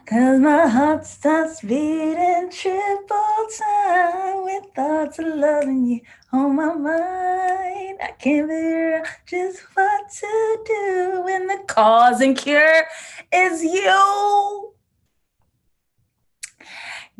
'Cause my heart starts beating triple time with thoughts of loving you on my mind. I can't figure out just what to do when the cause and cure is you.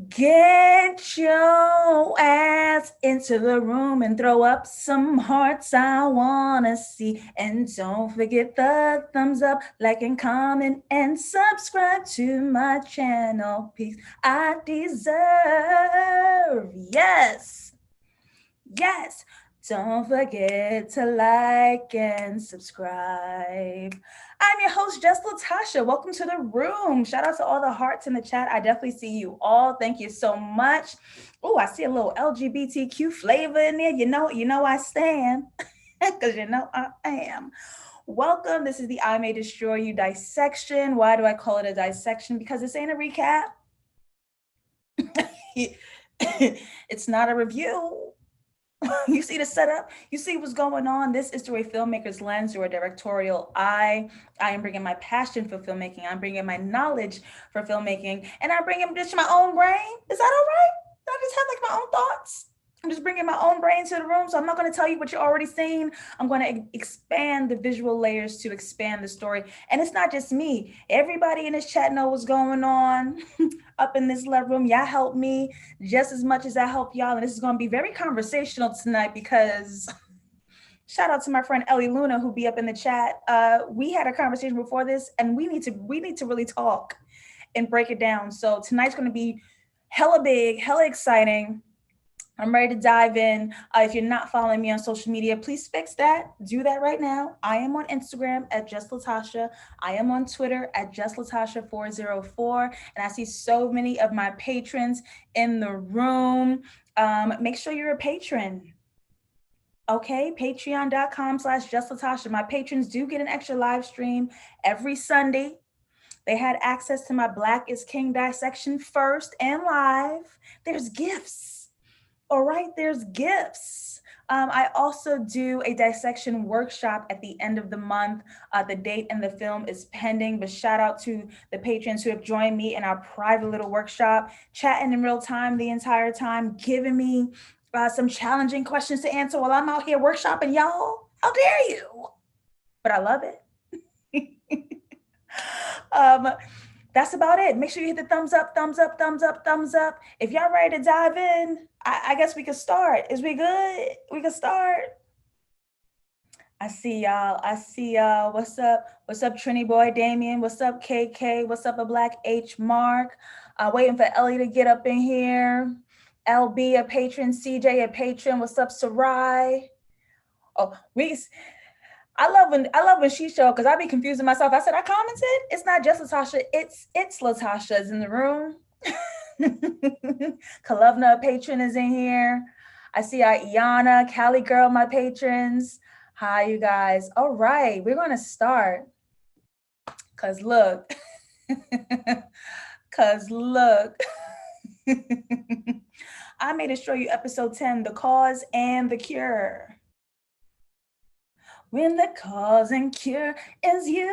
Get your ass into the room and throw up some hearts I wanna see. And don't forget the thumbs up, like and comment, and subscribe to my channel. Peace I deserve. Yes. Yes. Don't forget to like and subscribe. I'm your host, JustLatasha. Welcome to the room. Shout out to all the hearts in the chat. I definitely see you all. Thank you so much. Oh, I see a little LGBTQ flavor in there. You know I stand because you know I am. Welcome. This is the I May Destroy You dissection. Why do I call it a dissection? Because this ain't a recap. It's not a review. You see the setup, you see what's going on. This is through a filmmaker's lens or a directorial eye. I am bringing my passion for filmmaking, I'm bringing my knowledge for filmmaking, and I'm bringing just my own brain. Is that all right? I just have like my own thoughts. I'm just bringing my own brain to the room, so I'm not going to tell you what you're already seeing. I'm going to expand the visual layers to expand the story. And it's not just me. Everybody in this chat know what's going on up in this love room. Y'all help me just as much as I help y'all. And this is going to be very conversational tonight because shout out to my friend Ellie Luna who be up in the chat. We had a conversation before this, and we need to really talk and break it down. So tonight's going to be hella big, hella exciting. I'm ready to dive in. If you're not following me on social media, please fix that. Do that right now. I am on Instagram at JustLatasha. I am on Twitter at JustLatasha404. And I see so many of my patrons in the room. Make sure you're a patron. Okay, patreon.com/JustLatasha. My patrons do get an extra live stream every Sunday. They had access to my Black is King dissection first and live. There's gifts. All right, there's gifts. I also do a dissection workshop at the end of the month. The date and the film is pending, but shout out to the patrons who have joined me in our private little workshop, chatting in real time the entire time, giving me some challenging questions to answer while I'm out here workshopping, y'all. How dare you? But I love it. That's about it. Make sure you hit the thumbs up, thumbs up, thumbs up, thumbs up. If y'all ready to dive in, I guess we can start. Is we good? We can start. I see y'all. I see y'all. What's up? What's up, Trini Boy Damien? What's up, KK? What's up, a Black H Mark? Waiting for Ellie to get up in here. LB, a patron. CJ, a patron. What's up, Sarai? Oh, I love when she showed, because I be confusing myself. I said I commented. It's not just Latasha. It's Latasha's in the room. Kalovna, patron, is in here. I see Iana, Cali girl, my patrons. Hi, you guys. All right, we're gonna start. Cause look, I May Destroy You, episode 10, the cause and the cure. When the cause and cure is you.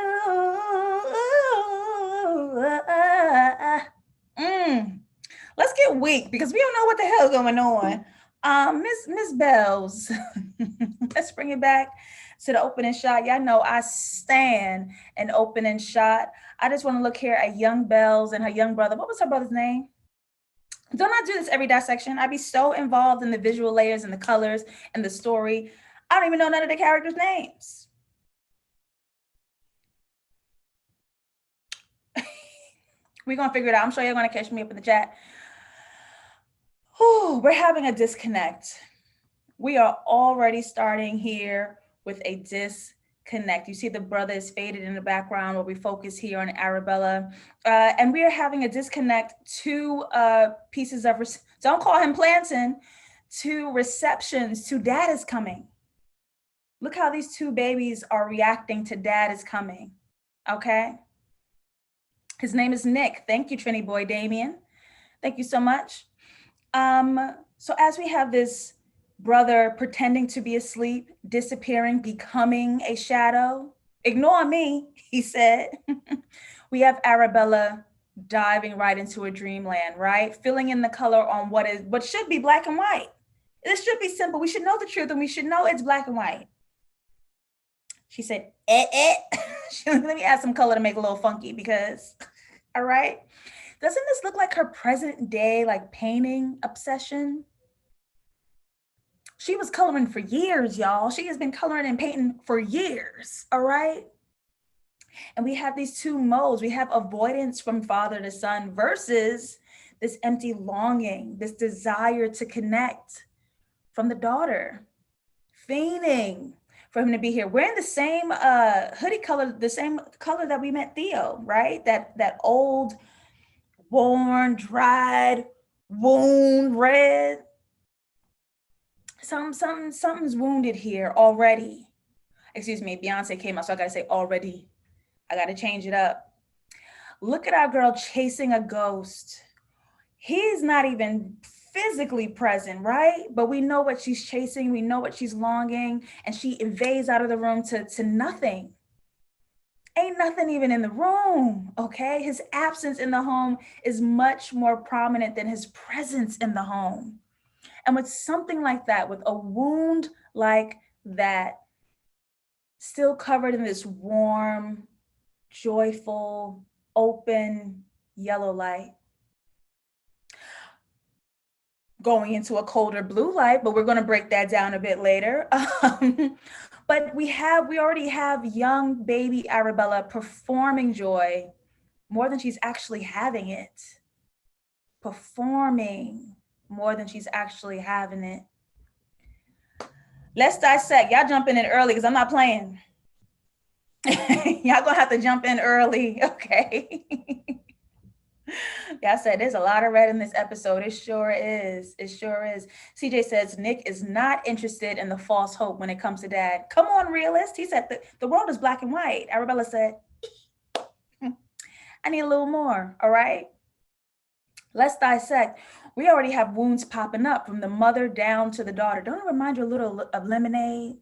Let's get weak because we don't know what the hell is going on. Miss Bells, let's bring it back to the opening shot. Y'all know I stand an opening shot. I just want to look here at Young Bells and her young brother. What was her brother's name? Don't I do this every dissection? I'd be so involved in the visual layers and the colors and the story. I don't even know none of the characters' names. We're going to figure it out. I'm sure you're going to catch me up in the chat. Whew, we're having a disconnect. We are already starting here with a disconnect. You see the brother is faded in the background where we focus here on Arabella. And we are having a disconnect. Two pieces of, don't call him planting, two receptions to dad is coming. Look how these two babies are reacting to dad is coming, okay? His name is Nick. Thank you, Trini Boy Damien. Thank you so much. So as we have this brother pretending to be asleep, disappearing, becoming a shadow, ignore me, he said. We have Arabella diving right into a dreamland, right? Filling in the color on what should be black and white. This should be simple. We should know the truth and we should know it's black and white. She said, let me add some color to make it a little funky because, all right. Doesn't this look like her present day, like painting obsession? She was coloring for years, y'all. She has been coloring and painting for years, all right? And we have these two modes. We have avoidance from father to son versus this empty longing, this desire to connect from the daughter, feigning for him to be here. Wearing the same hoodie color, the same color that we met Theo, right? That old, worn, dried, wound red. Something's wounded here already. Excuse me, Beyonce came out, so I gotta say already. I gotta change it up. Look at our girl chasing a ghost. He's not even physically present, right? But we know what she's chasing, we know what she's longing, and she invades out of the room to nothing. Ain't nothing even in the room, okay? His absence in the home is much more prominent than his presence in the home. And with something like that, with a wound like that, still covered in this warm, joyful, open yellow light, going into a colder blue light, but we're going to break that down a bit later. But we already have young baby Arabella performing joy more than she's actually having it. Performing more than she's actually having it. Let's dissect. Y'all jumping in early because I'm not playing. Y'all gonna have to jump in early, okay? Yeah, I said there's a lot of red in this episode. It sure is. It sure is. CJ says Nick is not interested in the false hope when it comes to dad. Come on, realist. He said the world is black and white. Arabella said, I need a little more. All right. Let's dissect. We already have wounds popping up from the mother down to the daughter. Don't it remind you a little of lemonade?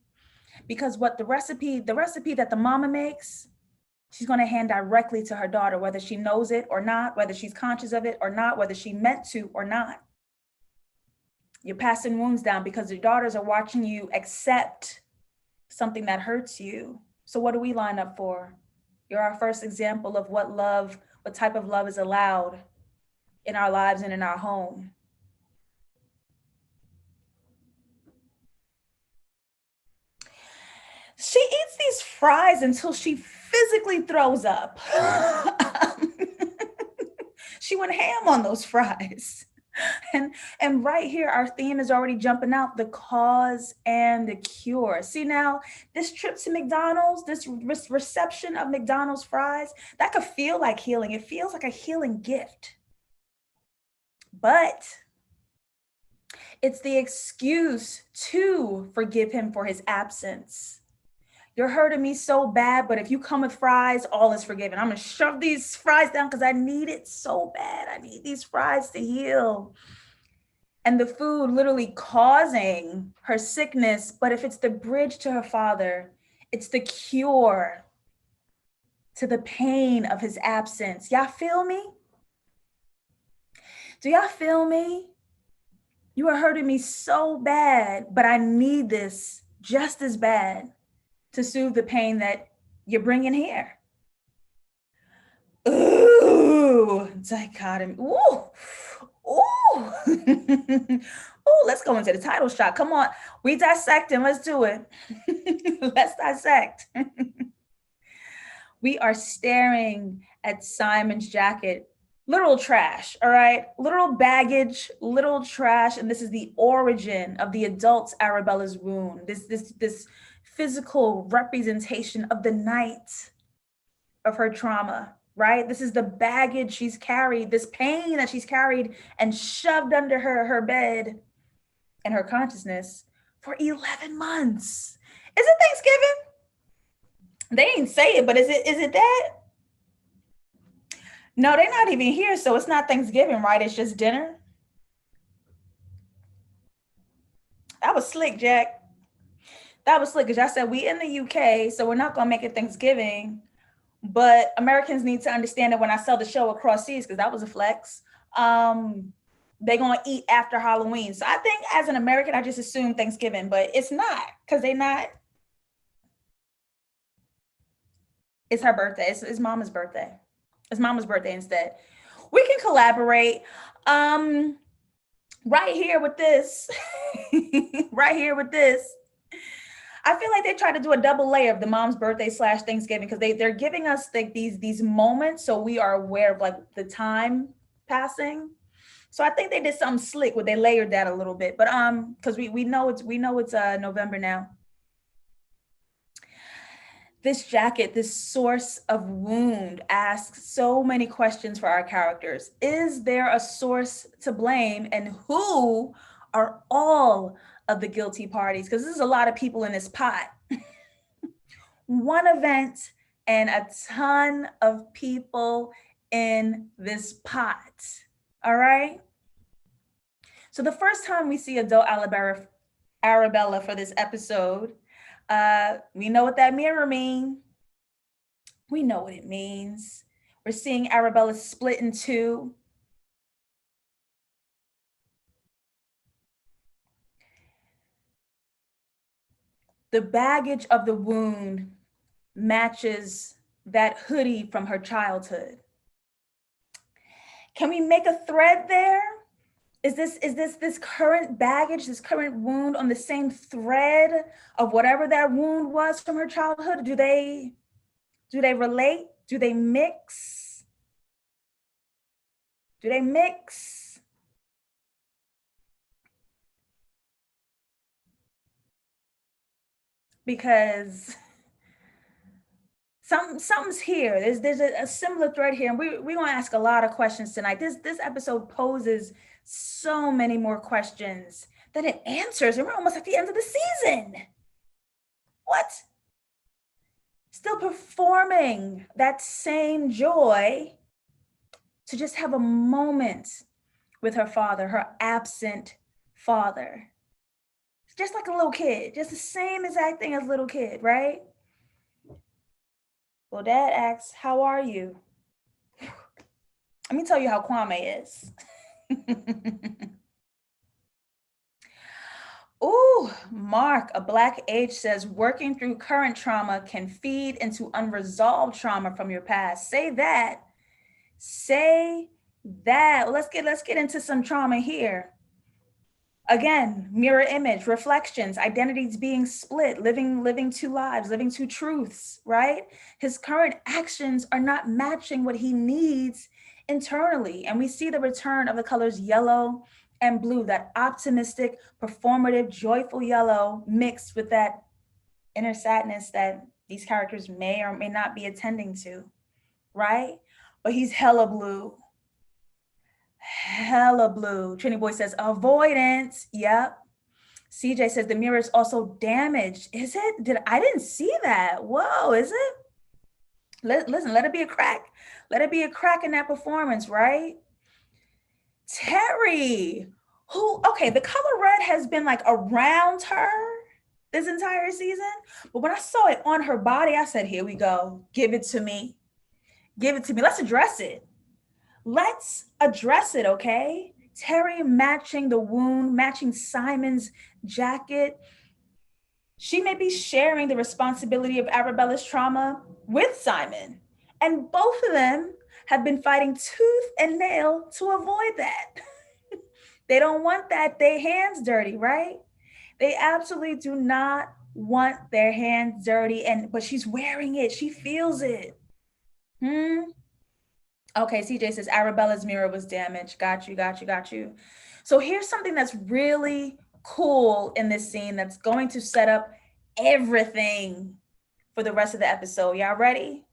Because what the recipe that the mama makes, she's going to hand directly to her daughter, whether she knows it or not, whether she's conscious of it or not, whether she meant to or not. You're passing wounds down because your daughters are watching you accept something that hurts you. So what do we line up for? You're our first example of what type of love is allowed in our lives and in our home. She eats these fries until she physically throws up. She went ham on those fries. And right here, our theme is already jumping out, the cause and the cure. See now, this trip to McDonald's, this reception of McDonald's fries, that could feel like healing. It feels like a healing gift. But it's the excuse to forgive him for his absence. You're hurting me so bad, but if you come with fries, all is forgiven. I'm going to shove these fries down because I need it so bad. I need these fries to heal. And the food literally causing her sickness. But if it's the bridge to her father, it's the cure to the pain of his absence. Y'all feel me? Do y'all feel me? You are hurting me so bad, but I need this just as bad to soothe the pain that you're bringing here. Ooh, dichotomy. Ooh, ooh. Ooh, let's go into the title shot. Come on, we dissecting. Let's do it. Let's dissect. We are staring at Simon's jacket. Literal trash, all right? Literal baggage, literal trash. And this is the origin of the adult's Arabella's wound. This physical representation of the night of her trauma, right? This is the baggage she's carried, this pain that she's carried and shoved under her bed and her consciousness for 11 months. Is it Thanksgiving? They didn't say it, but is it that? No, they're not even here, so it's not Thanksgiving, right? It's just dinner. That was slick, Jack. That was slick, because y'all said we in the UK, so we're not gonna make it Thanksgiving. But Americans need to understand that when I sell the show across seas, because that was a flex, they're gonna eat after Halloween. So I think as an American, I just assume Thanksgiving, but it's not, because they not. It's her birthday. It's Mama's birthday. It's Mama's birthday instead. We can collaborate. Um, right here with this, right here with this. I feel like they try to do a double layer of the mom's birthday slash Thanksgiving, because they're giving us like these moments so we are aware of like the time passing. So I think they did something slick where they layered that a little bit. But because we know it's November now. This jacket, this source of wound, asks so many questions for our characters. Is there a source to blame, and who are all of the guilty parties? Because there's a lot of people in this pot. One event and a ton of people in this pot. All right. So the first time we see adult Arabella for this episode, we know what that mirror means. We know what it means. We're seeing Arabella split in two. The baggage of the wound matches that hoodie from her childhood. Can we make a thread there? Is this current baggage, this current wound on the same thread of whatever that wound was from her childhood? Do they relate? Do they mix? Do they mix? Because something's here. There's a similar thread here, and we're gonna ask a lot of questions tonight. This episode poses so many more questions than it answers, and we're almost at the end of the season. What? Still performing that same joy to just have a moment with her father, her absent father. Just like a little kid, just the same exact thing as a little kid, right? Well, dad asks, "How are you?" Let me tell you how Kwame is. Ooh, Mark, a Black H says, working through current trauma can feed into unresolved trauma from your past. Say that. Say that. Well, let's get into some trauma here. Again, mirror image, reflections, identities being split, living two lives, living two truths, right? His current actions are not matching what he needs internally. And we see the return of the colors yellow and blue, that optimistic, performative, joyful yellow mixed with that inner sadness that these characters may or may not be attending to, right? But he's hella blue. Hella blue. Trini Boy says avoidance. Yep. CJ says the mirror is also damaged. Is it? I didn't see that. Whoa, is it? Listen, let it be a crack. Let it be a crack in that performance, right? Terry, okay, the color red has been like around her this entire season, but when I saw it on her body, I said, here we go. Give it to me. Give it to me. Let's address it. Let's address it, okay? Terry matching the wound, matching Simon's jacket. She may be sharing the responsibility of Arabella's trauma with Simon. And both of them have been fighting tooth and nail to avoid that. They don't want that, their hands dirty, right? They absolutely do not want their hands dirty, but she's wearing it. She feels it. Okay, CJ says Arabella's mirror was damaged. Got you. So here's something that's really cool in this scene that's going to set up everything for the rest of the episode. Y'all ready?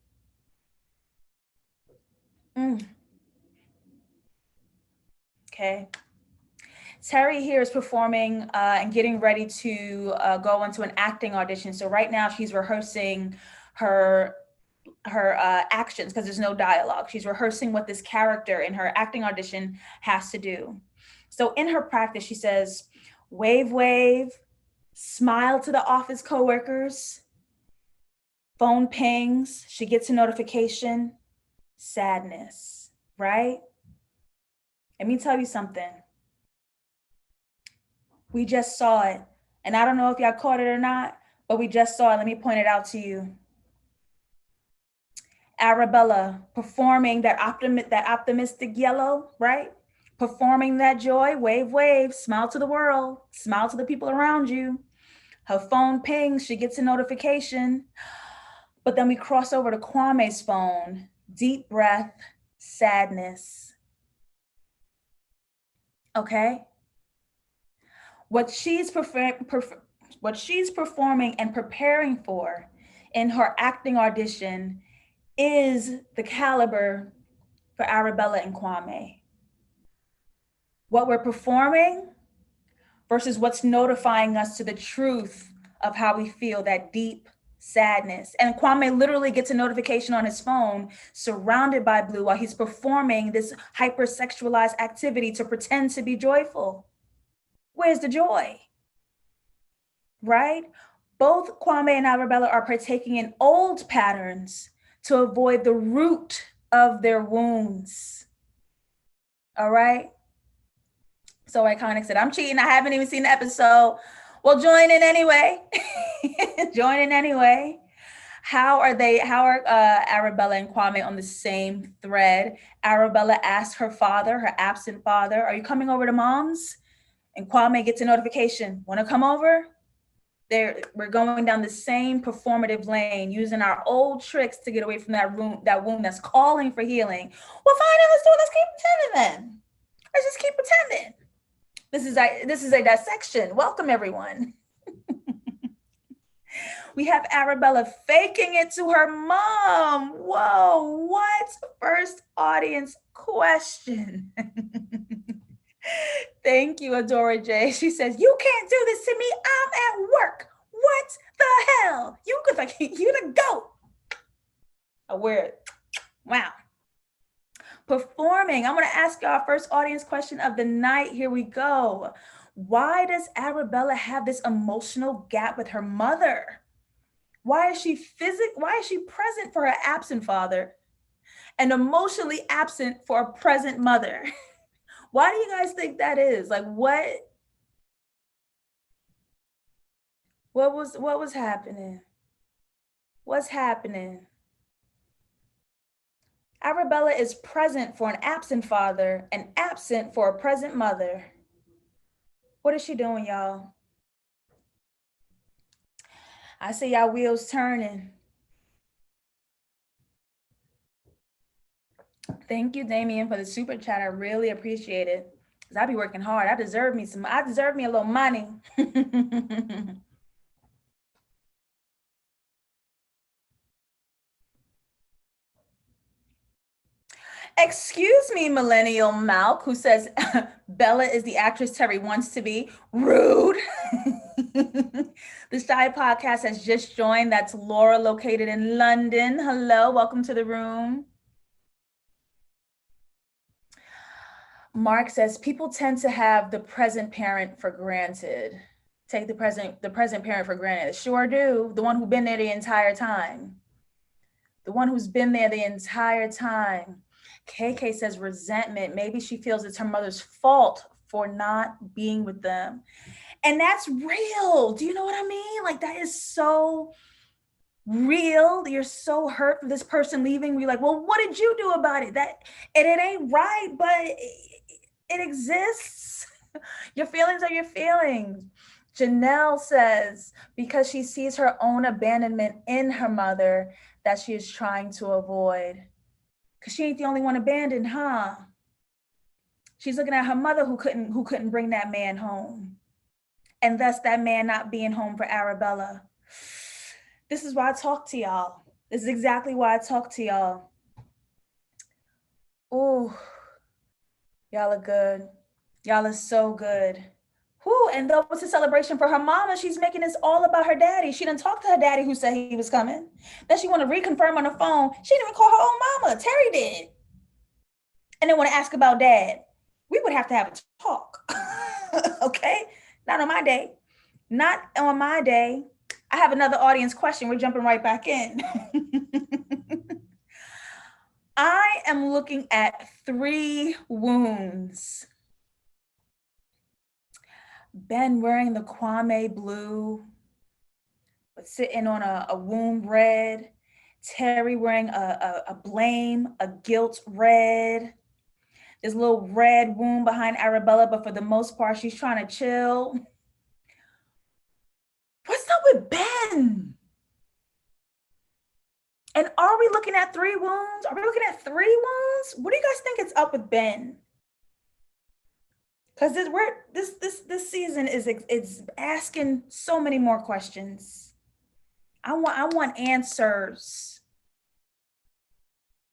Okay. Terry here is performing and getting ready to go into an acting audition. So right now she's rehearsing her actions because there's no dialogue. She's rehearsing what this character in her acting audition has to do. So in her practice, she says, wave, wave, smile to the office coworkers, Phone pings, she gets a notification, sadness, right? Let me tell you something. We just saw it. And I don't know if y'all caught it or not, but we just saw it. Let me point it out to you. Arabella performing that optimistic yellow, right? Performing that joy, wave, wave, smile to the world, smile to the people around you. Her phone pings, she gets a notification. But then we cross over to Kwame's phone, deep breath, sadness. Okay? What she's performing and preparing for in her acting audition is the caliber for Arabella and Kwame. What we're performing versus what's notifying us to the truth of how we feel, that deep sadness. And Kwame literally gets a notification on his phone, surrounded by blue, while he's performing this hypersexualized activity to pretend to be joyful. Where's the joy? Right? Both Kwame and Arabella are partaking in old patterns to avoid the root of their wounds. All right? So Iconic said, I'm cheating. I haven't even seen the episode. Well, join in anyway. Join in anyway. How are Arabella and Kwame on the same thread? Arabella asks her father, her absent father, are you coming over to mom's? And Kwame gets a notification. Want to come over? We're going down the same performative lane, using our old tricks to get away from that wound that's calling for healing. Well, fine, let's keep pretending then. Let's just keep pretending. This is a dissection. Welcome, everyone. We have Arabella faking it to her mom. Whoa, what? First audience question. Thank you, Adora J. She says, you can't do this to me. I'm at work. What the hell? You the goat. A word. Wow. Performing. I'm going to ask y'all first audience question of the night. Here we go. Why does Arabella have this emotional gap with her mother? Why is she present for her absent father and emotionally absent for a present mother? Why do you guys think that is? Like, what was happening? What's happening? Arabella is present for an absent father and absent for a present mother. What is she doing, y'all? I see y'all wheels turning. Thank you, Damien, for the super chat. I really appreciate it. Because I be working hard. I deserve me a little money. Excuse me, Millennial Malk, who says Bella is the actress Terry wants to be. Rude. The Shy Podcast has just joined. That's Laura, located in London. Hello, welcome to the room. Mark says people tend to have the present parent for granted. Take the present parent for granted. Sure do. The one who's been there the entire time. The one who's been there the entire time. KK says resentment. Maybe she feels it's her mother's fault for not being with them. And that's real. Do you know what I mean? Like, that is so real. You're so hurt for this person leaving. You're like, well, what did you do about it? It ain't right, but it exists. Your feelings are your feelings. Janelle says, because she sees her own abandonment in her mother that she is trying to avoid. Because she ain't the only one abandoned, huh? She's looking at her mother who couldn't bring that man home. And thus that man not being home for Arabella. This is why I talk to y'all. This is exactly why I talk to y'all. Ooh, y'all are good. Y'all are so good. Whew, and that was a celebration for her mama. She's making this all about her daddy. She didn't talk to her daddy who said he was coming. Then she want to reconfirm on the phone. She didn't even call her own mama. Terry did. And then want to ask about dad. We would have to have a talk. Okay? Not on my day. Not on my day. I have another audience question. We're jumping right back in. I am looking at 3 wounds. Ben wearing the Kwame blue, but sitting on a wound red. Terry wearing a blame, a guilt red. This little red wound behind Arabella, but for the most part, she's trying to chill. What's up with Ben? And are we looking at 3 wounds? Are we looking at 3 wounds? What do you guys think is up with Ben? Because this season is asking so many more questions. I want answers.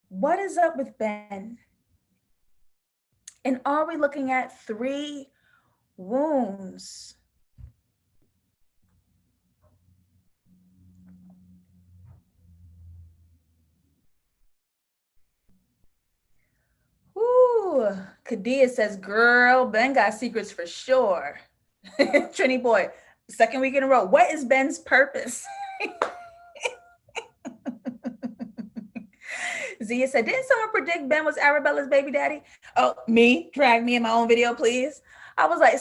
What is up with Ben? And are we looking at 3 wounds? Ooh, Kadia says, girl, Ben got secrets for sure. Trini boy, second week in a row. What is Ben's purpose? Zia said, didn't someone predict Ben was Arabella's baby daddy? Oh, me? Drag me in my own video, please. I was like,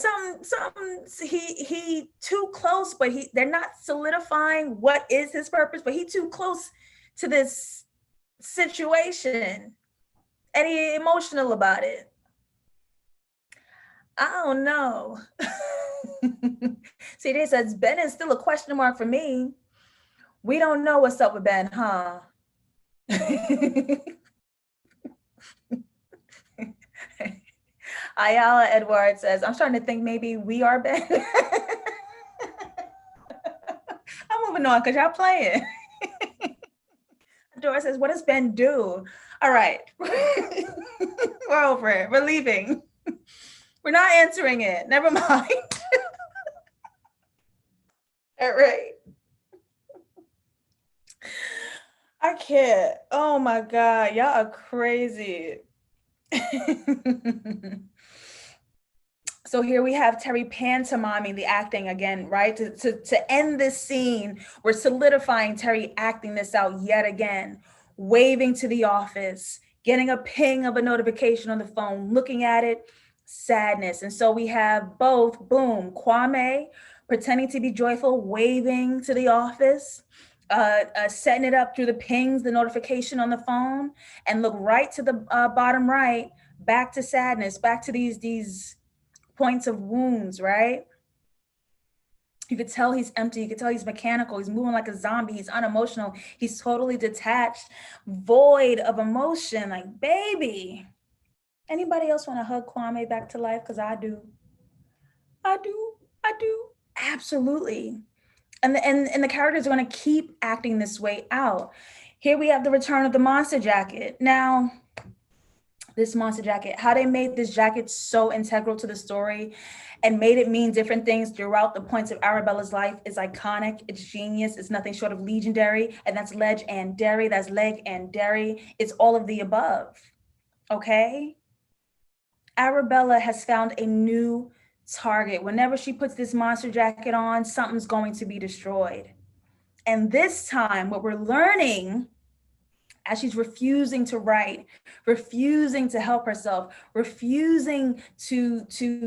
he too close, but they're not solidifying what is his purpose, but he too close to this situation. And he emotional about it. I don't know. See, they says Ben is still a question mark for me. We don't know what's up with Ben, huh? Ayala Edwards says, I'm starting to think maybe we are Ben. I'm moving on because y'all playing. Dora says, what does Ben do? All right. We're over it. We're leaving. We're not answering it. Never mind. All right. I can't. Oh my God. Y'all are crazy. So here we have Terry pantomiming the acting again, right? To end this scene, we're solidifying Terry acting this out yet again, waving to the office, getting a ping of a notification on the phone, looking at it, sadness. And so we have both, boom, Kwame pretending to be joyful, waving to the office, setting it up through the pings, the notification on the phone, and look right to the bottom right, back to sadness, back to these points of wounds, right? You could tell he's empty. You could tell he's mechanical. He's moving like a zombie. He's unemotional. He's totally detached, void of emotion. Like, baby. Anybody else want to hug Kwame back to life? Because I do. I do. Absolutely. And the characters are going to keep acting this way out. Here we have the return of the monster jacket. Now, this monster jacket, how they made this jacket so integral to the story and made it mean different things throughout the points of Arabella's life is iconic. It's genius. It's nothing short of legendary. And that's leg and dairy. That's leg and dairy. It's all of the above. Okay? Arabella has found a new target. Whenever she puts this monster jacket on, something's going to be destroyed. And this time, what we're learning as she's refusing to write, refusing to help herself, refusing to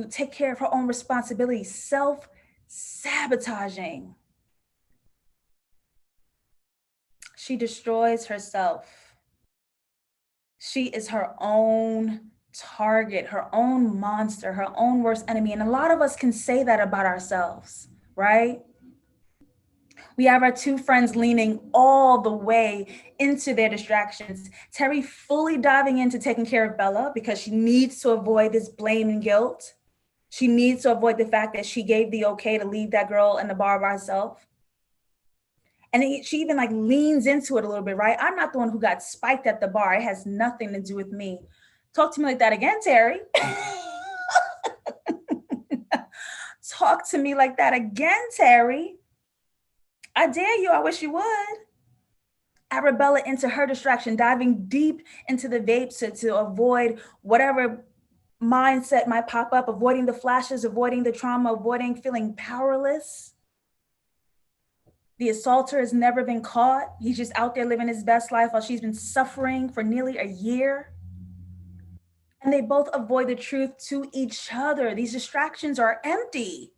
take care of her own responsibilities, self-sabotaging. She destroys herself. She is her own target, her own monster, her own worst enemy. And a lot of us can say that about ourselves, right? We have our 2 friends leaning all the way into their distractions. Terry fully diving into taking care of Bella because she needs to avoid this blame and guilt. She needs to avoid the fact that she gave the okay to leave that girl in the bar by herself. And she even like leans into it a little bit, right? I'm not the one who got spiked at the bar. It has nothing to do with me. Talk to me like that again, Terry. Talk to me like that again, Terry. I dare you. I wish you would. Arabella into her distraction, diving deep into the vapes to avoid whatever mindset might pop up, avoiding the flashes, avoiding the trauma, avoiding feeling powerless. The assaulter has never been caught. He's just out there living his best life while she's been suffering for nearly a year. And they both avoid the truth to each other. These distractions are empty.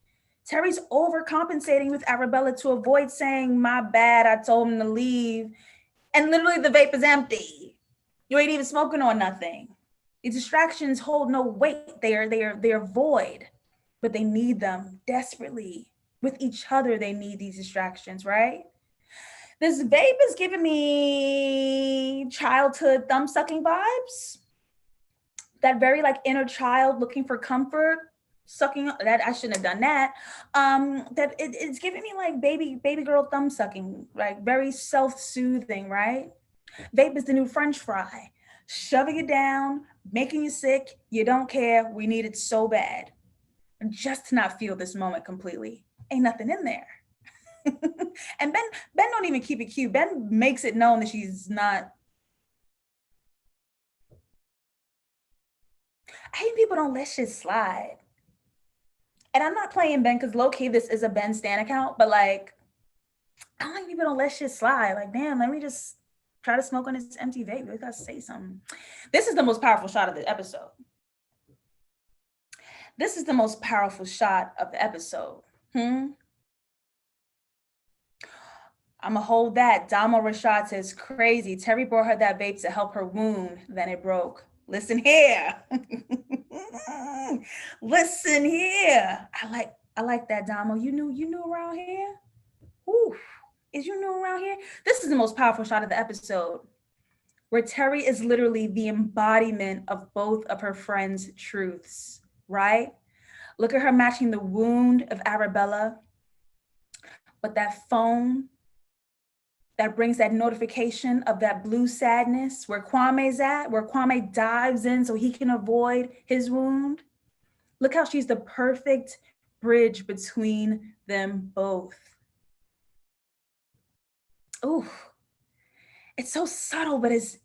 Terry's overcompensating with Arabella to avoid saying, my bad, I told him to leave. And literally the vape is empty. You ain't even smoking on nothing. These distractions hold no weight. They are void, but they need them desperately. With each other, they need these distractions, right? This vape is giving me childhood thumb sucking vibes. That very like inner child looking for comfort, sucking that I shouldn't have done that. It's giving me like baby girl thumb sucking, like very self-soothing, right? Vape is the new French fry, shoving it down, making you sick. You don't care. We need it so bad, just to not feel this moment completely. Ain't nothing in there. And Ben don't even keep it cute. Ben makes it known that she's not. I hate people don't let shit slide. And I'm not playing Ben because low key this is a Ben Stan account, but like I don't like people don't let shit slide. Like, damn, let me just try to smoke on this empty vape. We gotta say something. This is the most powerful shot of the episode. This is the most powerful shot of the episode. I'ma hold that. Damo Rashad says, crazy. Terry brought her that vape to help her wound, then it broke. Listen here. Listen here. I like that, Damo. You knew around here? Ooh, is you new around here? This is the most powerful shot of the episode, where Terry is literally the embodiment of both of her friends' truths, right? Look at her matching the wound of Arabella, but that phone that brings that notification of that blue sadness, where Kwame's at, where Kwame dives in so he can avoid his wound. Look how she's the perfect bridge between them both. Ooh, it's so subtle, but it's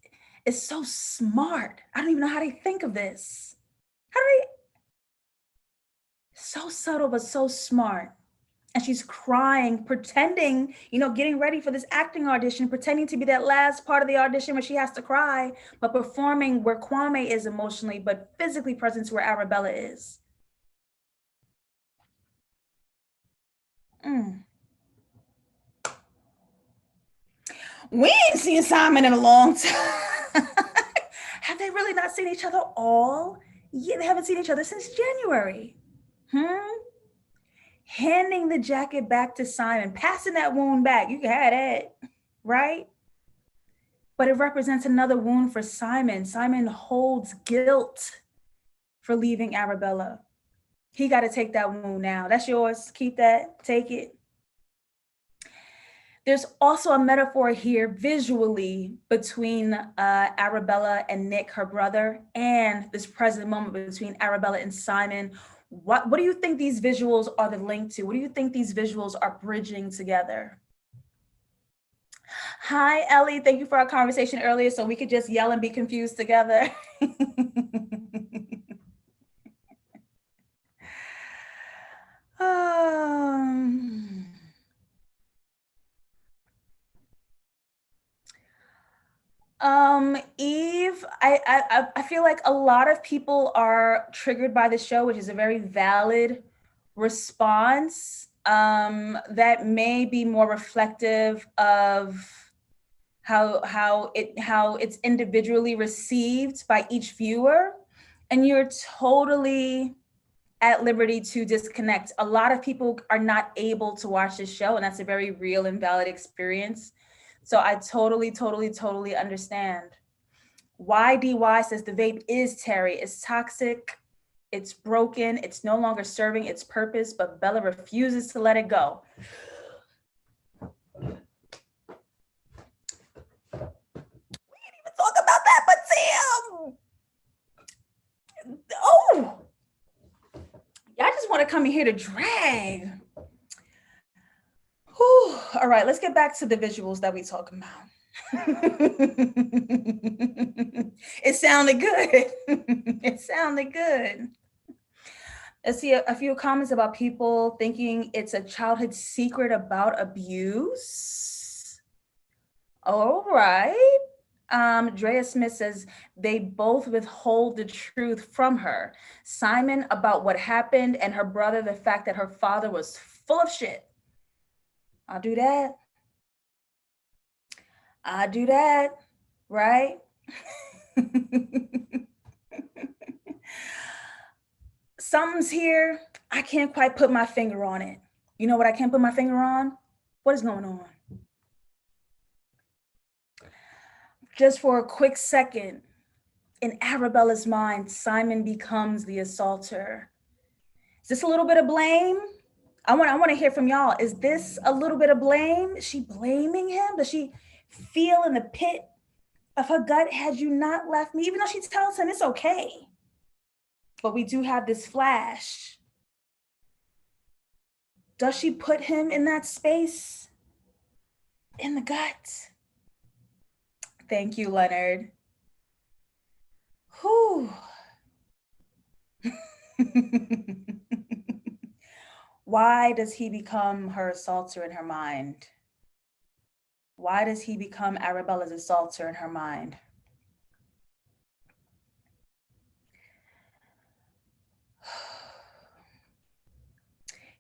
so smart. I don't even know how they think of this. So subtle, but so smart. And she's crying, pretending, getting ready for this acting audition, pretending to be that last part of the audition where she has to cry, but performing where Kwame is emotionally, but physically present to where Arabella is. We ain't seen Simon in a long time. Have they really not seen each other all? Yeah, they haven't seen each other since January. Handing the jacket back to Simon, passing that wound back. You can have that, right? But it represents another wound for Simon. Simon holds guilt for leaving Arabella. He got to take that wound now. That's yours. Keep that. Take it. There's also a metaphor here visually between Arabella and Nick, her brother, and this present moment between Arabella and Simon. What do you think these visuals are the link to? What do you think these visuals are bridging together? Hi, Ellie. Thank you for our conversation earlier so we could just yell and be confused together. Eve, I feel like a lot of people are triggered by the show, which is a very valid response. That may be more reflective of how it's individually received by each viewer, and you're totally at liberty to disconnect. A lot of people are not able to watch this show, and that's a very real and valid experience. So I totally understand. YDY says the vape is Terry. It's toxic. It's broken. It's no longer serving its purpose, but Bella refuses to let it go. We didn't even talk about that, but Sam. Oh, y'all just want to come in here to drag. Whew. All right, let's get back to the visuals that we talk about. It sounded good. It sounded good. I see a few comments about people thinking it's a childhood secret about abuse. All right. Drea Smith says they both withhold the truth from her. Simon about what happened, and her brother the fact that her father was full of shit. I'll do that. I do that, right? Something's here. I can't quite put my finger on it. You know what I can't put my finger on? What is going on? Just for a quick second, in Arabella's mind, Simon becomes the assaulter. Is this a little bit of blame? I want to hear from y'all. Is this a little bit of blame? Is she blaming him? Does she feel in the pit of her gut, had you not left me? Even though she tells him it's okay. But we do have this flash. Does she put him in that space? In the gut? Thank you, Leonard. Whew. Why does he become her assaulter in her mind? Why does he become Arabella's assaulter in her mind?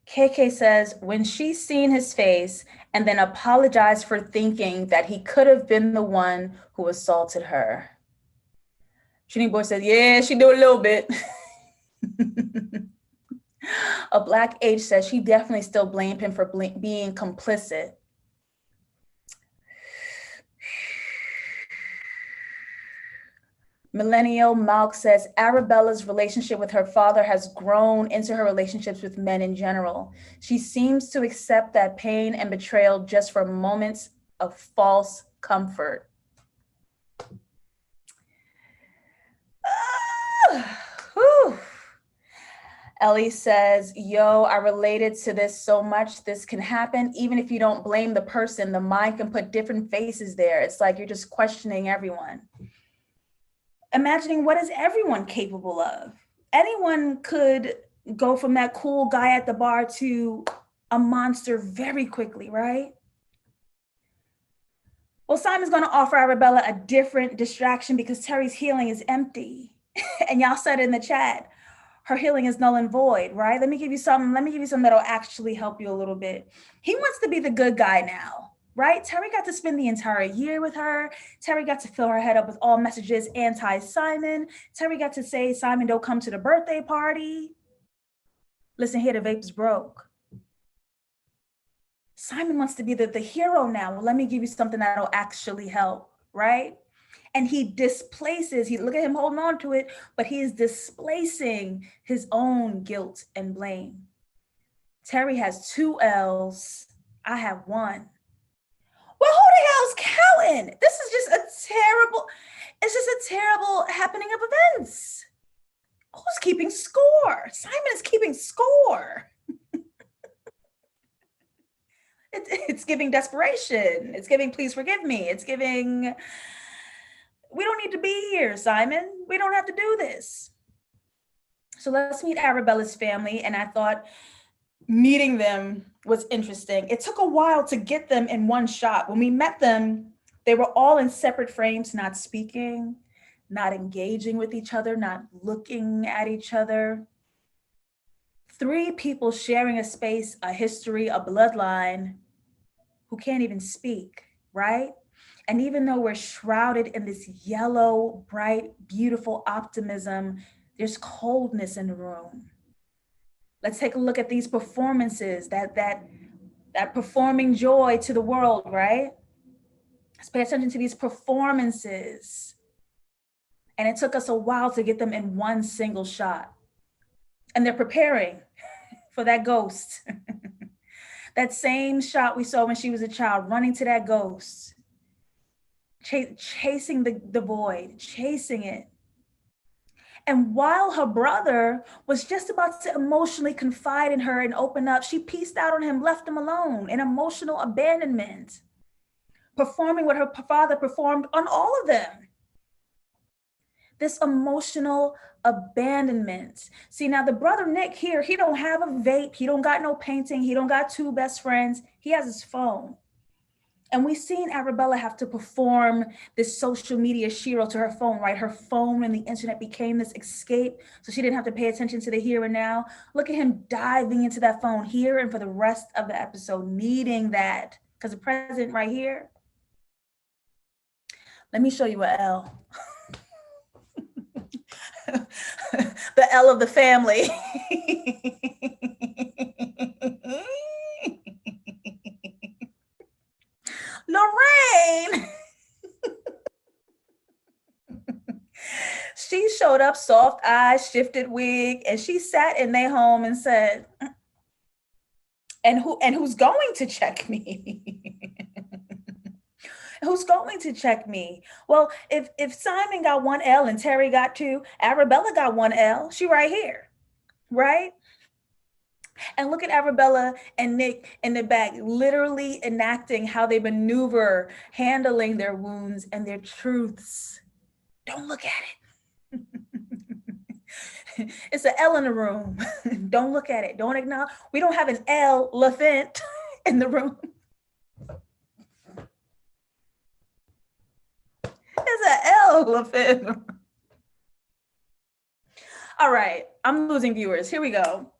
KK says, when she's seen his face and then apologized for thinking that he could have been the one who assaulted her. Trini Boy says, yeah, she do a little bit. A Black Age says she definitely still blamed him for being complicit. Millennial Malk says Arabella's relationship with her father has grown into her relationships with men in general. She seems to accept that pain and betrayal just for moments of false comfort. Ellie says, yo, I related to this so much. This can happen. Even if you don't blame the person, the mind can put different faces there. It's like you're just questioning everyone. Imagining what is everyone capable of? Anyone could go from that cool guy at the bar to a monster very quickly, right? Well, Simon's going to offer Arabella a different distraction because Terry's healing is empty. And y'all said in the chat, her healing is null and void, right? Let me give you something that'll actually help you a little bit. He wants to be the good guy now, right? Terry got to spend the entire year with her. Terry got to fill her head up with all messages anti-Simon. Terry got to say, Simon, don't come to the birthday party. Listen here, the vape is broke. Simon wants to be the hero now. Well, let me give you something that'll actually help, right? And he displaces, look at him holding on to it, but he is displacing his own guilt and blame. Terry has 2 L's. I have 1. Well, who the hell's counting? This is just a terrible happening of events. Who's keeping score? Simon is keeping score. It's giving desperation. It's giving, please forgive me. It's giving, we don't need to be here, Simon. We don't have to do this. So let's meet Arabella's family. And I thought meeting them was interesting. It took a while to get them in one shot. When we met them, they were all in separate frames, not speaking, not engaging with each other, not looking at each other. 3 people sharing a space, a history, a bloodline, who can't even speak, right? And even though we're shrouded in this yellow, bright, beautiful optimism, there's coldness in the room. Let's take a look at these performances, that performing joy to the world, right? Let's pay attention to these performances. And it took us a while to get them in one single shot. And they're preparing for that ghost. That same shot we saw when she was a child, running to that ghost, chasing the void, chasing it. And while her brother was just about to emotionally confide in her and open up, she pieced out on him, left him alone in emotional abandonment, performing what her father performed on all of them. this emotional abandonment. See, now the brother Nick here, he don't have a vape, he don't got no painting, he don't got two best friends, he has his phone. And we've seen Arabella have to perform this social media shiro to her phone, right? Her phone and the internet became this escape, so she didn't have to pay attention to the here and now. Look at him diving into that phone here and for the rest of the episode, needing that. Because the president right here, let me show you a L. The L of the family. Lorraine. She showed up, soft eyes, shifted wig, and she sat in their home and said, and who's going to check me? Who's going to check me? Well, if Simon got one L and Terry got two, Arabella got one L. She right here, right? And look at Arabella and Nick in the back, literally enacting how they maneuver, handling their wounds and their truths. Don't look at it. It's an L in the room. Don't look at it. Don't acknowledge. We don't have an L elephant in the room. It's an L elephant. All right, I'm losing viewers. Here we go.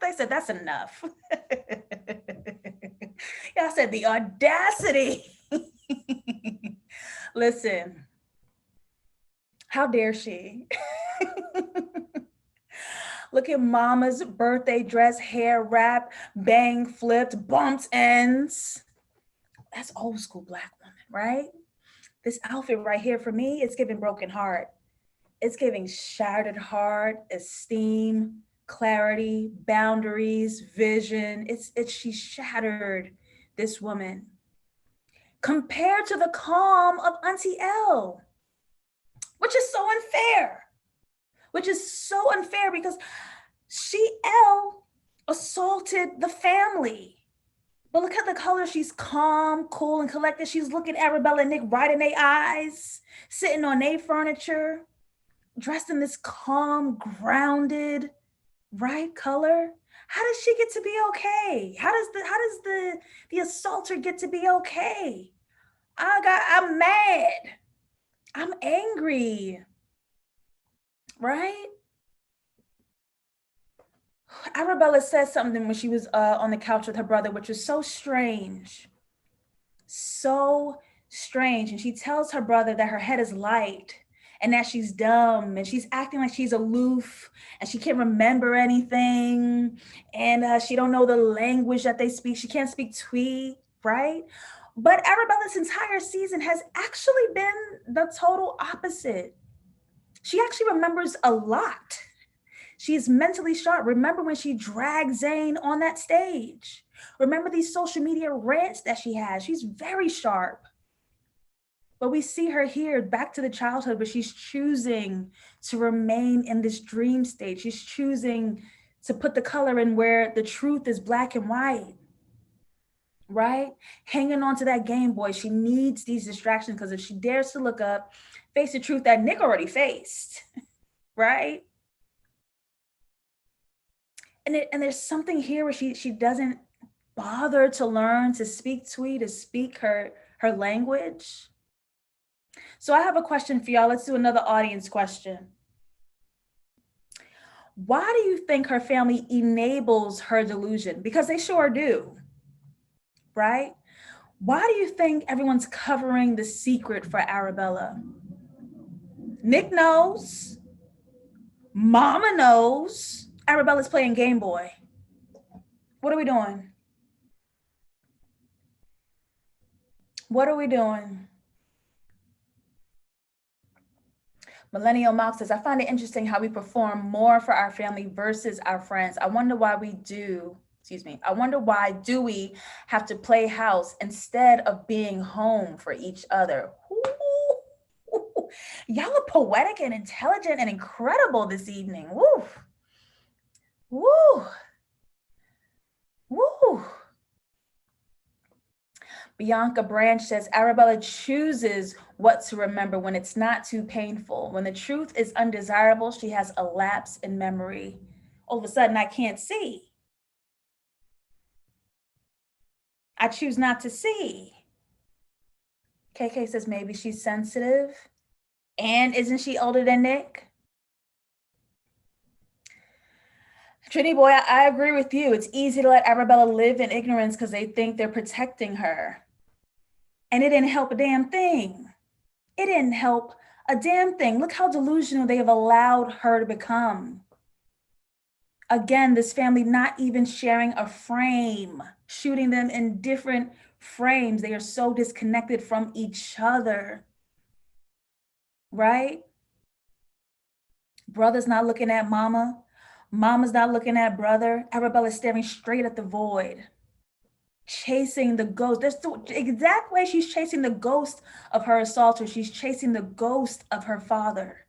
They said that's enough. Y'all said the audacity. Listen, how dare she? Look at mama's birthday dress, hair wrap, bang flipped, bumped ends. That's old school Black woman, right? This outfit right here for me, it's giving broken heart. It's giving shattered heart, esteem, clarity, boundaries, vision. She's shattered, this woman. Compared to the calm of Auntie L, which is so unfair. Because L assaulted the family. But look at the color. She's calm, cool, and collected. She's looking at Arabella and Nick right in their eyes, sitting on their furniture, dressed in this calm, grounded, right color. How does she get to be okay? How does the assaulter get to be okay? I'm mad. I'm angry. Right? Arabella says something when she was on the couch with her brother, which was so strange. So strange. And she tells her brother that her head is light and that she's dumb and she's acting like she's aloof and she can't remember anything and she don't know the language that they speak. She can't speak Tweet, right? But Arabella's entire season has actually been the total opposite. She actually remembers a lot. She's mentally sharp. Remember when she dragged Zayn on that stage? Remember these social media rants that she has? She's very sharp. But we see her here back to the childhood, but she's choosing to remain in this dream state. She's choosing to put the color in where the truth is black and white, right? Hanging on to that Game Boy. She needs these distractions because if she dares to look up, face the truth that Nick already faced, right? And there's something here where she doesn't bother to learn to speak Tweet, to speak her language. So I have a question for y'all. Let's do another audience question. Why do you think her family enables her delusion? Because they sure do, right? Why do you think everyone's covering the secret for Arabella? Nick knows. Mama knows. Arabella's playing Game Boy. What are we doing? What are we doing? Millennial Mouse says, I find it interesting how we perform more for our family versus our friends. I wonder why do we have to play house instead of being home for each other? Ooh. Y'all are poetic and intelligent and incredible this evening. Woo. Woo. Woo. Bianca Branch says, Arabella chooses what to remember when it's not too painful. When the truth is undesirable, she has a lapse in memory. All of a sudden, I can't see. I choose not to see. KK says, maybe she's sensitive. And isn't she older than Nick? Trini boy, I agree with you. It's easy to let Arabella live in ignorance because they think they're protecting her. And it didn't help a damn thing. It didn't help a damn thing. Look how delusional they have allowed her to become. Again, this family not even sharing a frame, shooting them in different frames. They are so disconnected from each other, right? Brother's not looking at mama. Mama's not looking at brother. Arabella's staring straight at the void, chasing the ghost. That's the exact way she's chasing the ghost of her assaulter. She's chasing the ghost of her father,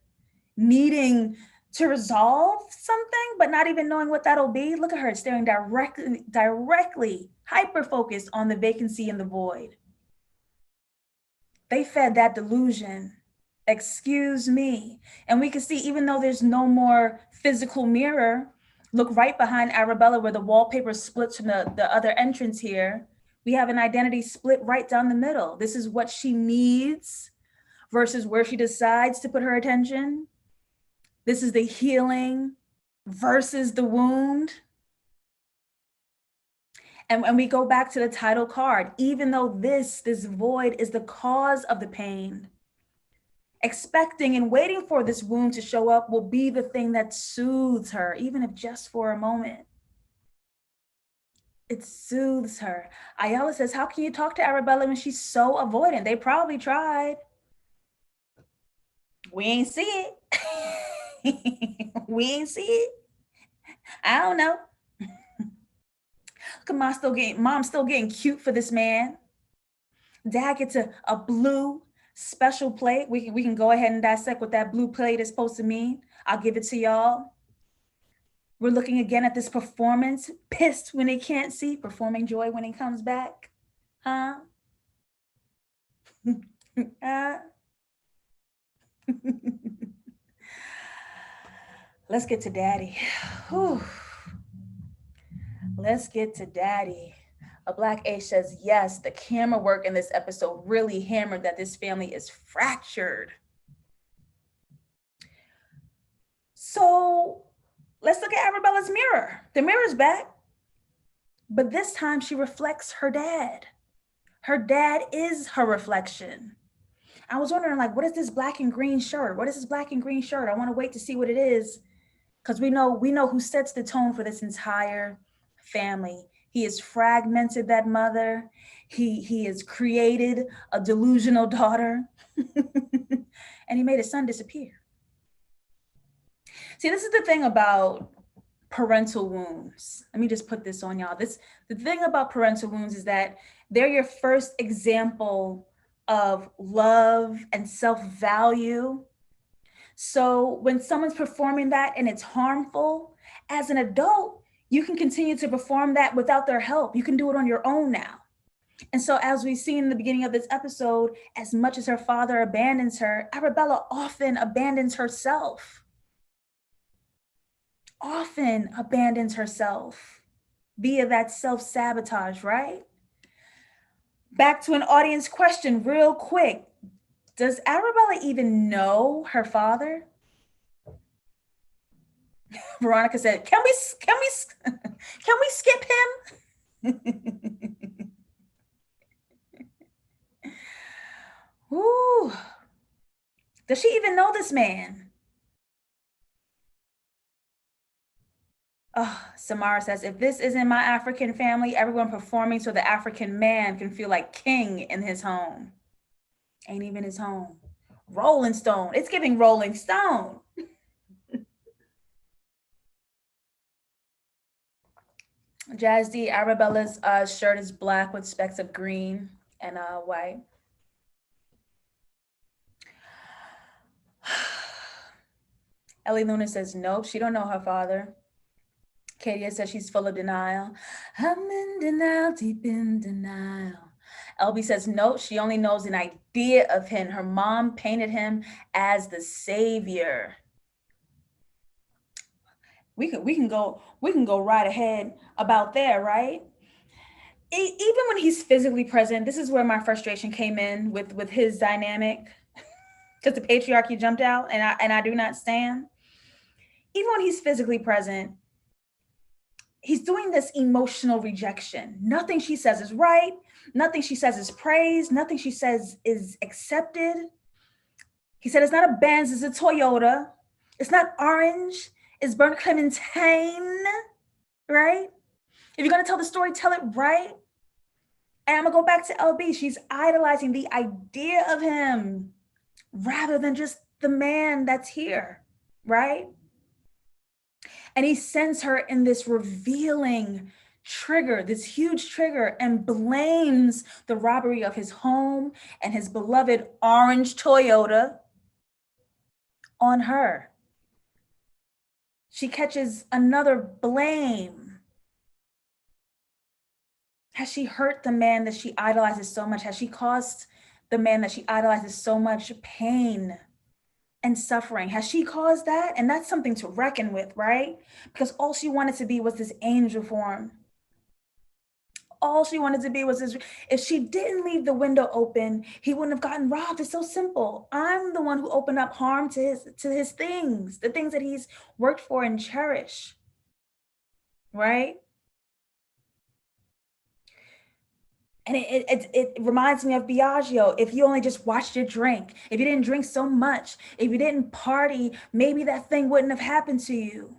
needing to resolve something, but not even knowing what that'll be. Look at her staring directly, hyper-focused on the vacancy in the void. They fed that delusion. Excuse me. And we can see, even though there's no more physical mirror, look right behind Arabella where the wallpaper splits from the other entrance here. We have an identity split right down the middle. This is what she needs versus where she decides to put her attention. This is the healing versus the wound. And we go back to the title card. Even though this void is the cause of the pain, expecting and waiting for this wound to show up will be the thing that soothes her, even if just for a moment. It soothes her. Ayala says, how can you talk to Arabella when she's so avoidant? They probably tried. We ain't see it. We ain't see it. I don't know. Look at mom's still getting cute for this man. Dad gets a blue special plate. We can go ahead and dissect what that blue plate is supposed to mean. I'll give it to y'all. We're looking again at this performance, pissed when he can't see, performing joy when he comes back. Huh? Let's get to daddy. Whew. Let's get to daddy. A Black H says, yes, the camera work in this episode really hammered that this family is fractured. So let's look at Arabella's mirror. The mirror's back, but this time she reflects her dad. Her dad is her reflection. I was wondering, like, what is this black and green shirt? What is this black and green shirt? I want to wait to see what it is, because we know who sets the tone for this entire family. He has fragmented that mother. He has created a delusional daughter, and he made his son disappear. See, this is the thing about parental wounds. Let me just put this on y'all. The thing about parental wounds is that they're your first example of love and self-value. So when someone's performing that and it's harmful, as an adult, you can continue to perform that without their help. You can do it on your own now. And so as we see in the beginning of this episode, as much as her father abandons her, Arabella often abandons herself. Often abandons herself via that self-sabotage, right? Back to an audience question real quick. Does Arabella even know her father? Veronica said, can we skip him? Ooh. Does she even know this man? Oh, Samara says, if this isn't my African family, everyone performing so the African man can feel like king in his home. Ain't even his home. Rolling Stone. It's giving Rolling Stone. Jazz D, Arabella's shirt is black with specks of green and white. Ellie Luna says, nope, she don't know her father. Katia says she's full of denial. I'm in denial, deep in denial. LB says, no, she only knows an idea of him. Her mom painted him as the savior. We can go right ahead about there, right? Even when he's physically present, this is where my frustration came in with his dynamic, because the patriarchy jumped out, and I do not stand. Even when he's physically present, he's doing this emotional rejection. Nothing she says is right. Nothing she says is praised. Nothing she says is accepted. He said it's not a Benz, it's a Toyota. It's not orange, it's burnt clementine, right? If you're gonna tell the story, tell it right. And I'm gonna go back to LB. She's idolizing the idea of him rather than just the man that's here, right? And he sends her in this revealing trigger, this huge trigger, and blames the robbery of his home and his beloved orange Toyota on her. She catches another blame. Has she hurt the man that she idolizes so much? Has she caused the man that she idolizes so much pain and suffering? Has she caused that? And that's something to reckon with, right? Because all she wanted to be was this angel form. All she wanted to be was this. If she didn't leave the window open, he wouldn't have gotten robbed. It's so simple. I'm the one who opened up harm to his things, the things that he's worked for and cherished, right? And it reminds me of Biagio. If you only just watched your drink, if you didn't drink so much, if you didn't party, maybe that thing wouldn't have happened to you.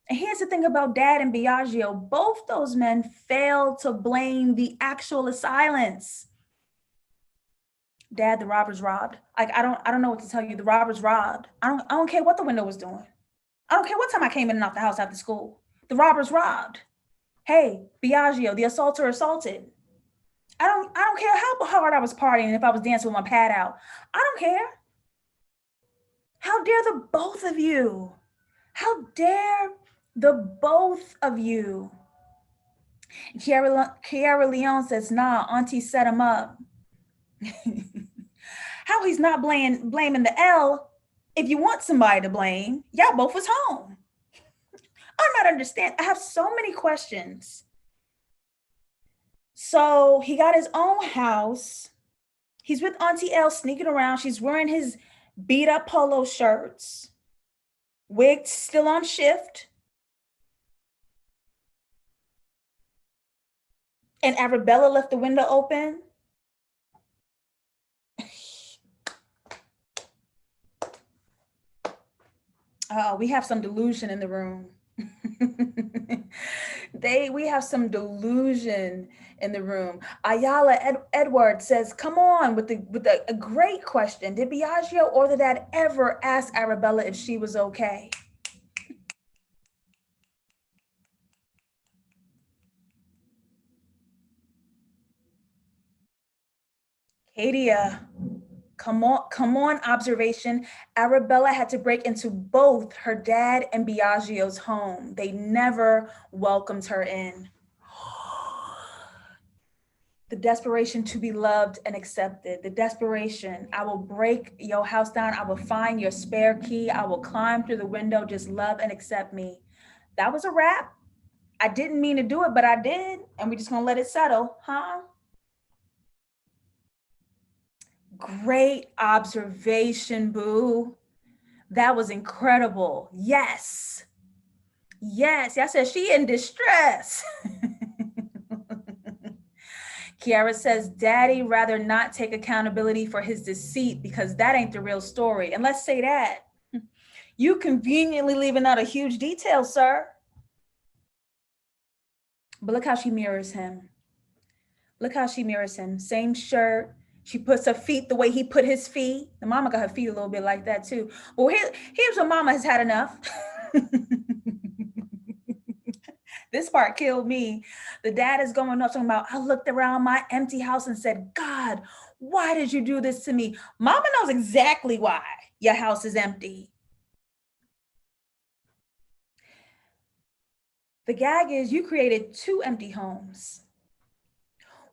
And here's the thing about Dad and Biagio. Both those men failed to blame the actual assailants. Dad, the robbers robbed. Like, I don't know what to tell you. The robbers robbed. I don't care what the window was doing. I don't care what time I came in and off the house after school. The robbers robbed. Hey, Biagio, the assaulter assaulted. I don't care how hard I was partying, if I was dancing with my pad out. I don't care. How dare the both of you? How dare the both of you? Kiara Leone says, nah, Auntie set him up. How he's not blaming the L? If you want somebody to blame, y'all both was home. I'm not understand. I have so many questions. So he got his own house. He's with Auntie L sneaking around. She's wearing his beat up polo shirts. Wig still on shift. And Arabella left the window open. We have some delusion in the room. We have some delusion in the room. Ayala Edward says, come on, with a great question. Did Biagio or the dad ever ask Arabella if she was okay? Katia, come on, observation. Arabella had to break into both her dad and Biagio's home. They never welcomed her in. The desperation to be loved and accepted, the desperation. I will break your house down. I will find your spare key. I will climb through the window. Just love and accept me. That was a wrap. I didn't mean to do it, but I did. And we're just going to let it settle, huh? Great observation, boo. That was incredible. Yes. Yes. I said she in distress. Kiara says, Daddy rather not take accountability for his deceit because that ain't the real story. And let's say that. You conveniently leaving out a huge detail, sir. But look how she mirrors him. Look how she mirrors him. Same shirt. She puts her feet the way he put his feet. The mama got her feet a little bit like that too. Well, here's what mama has had enough. This part killed me. The dad is going up talking about, I looked around my empty house and said, God, why did you do this to me? Mama knows exactly why your house is empty. The gag is you created two empty homes.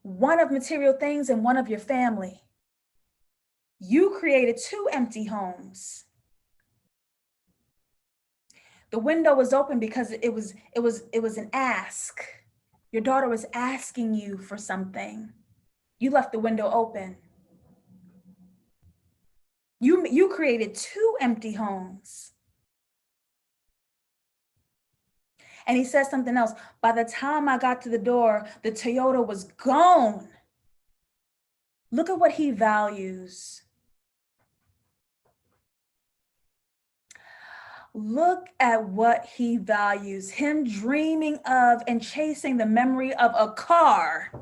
one of material things and one of your family. You created two empty homes. The window was open because it was an ask. Your daughter was asking you for something. You left the window open. You created two empty homes. And he says something else. By the time I got to the door, the Toyota was gone. Look at what he values. Look at what he values. Him dreaming of and chasing the memory of a car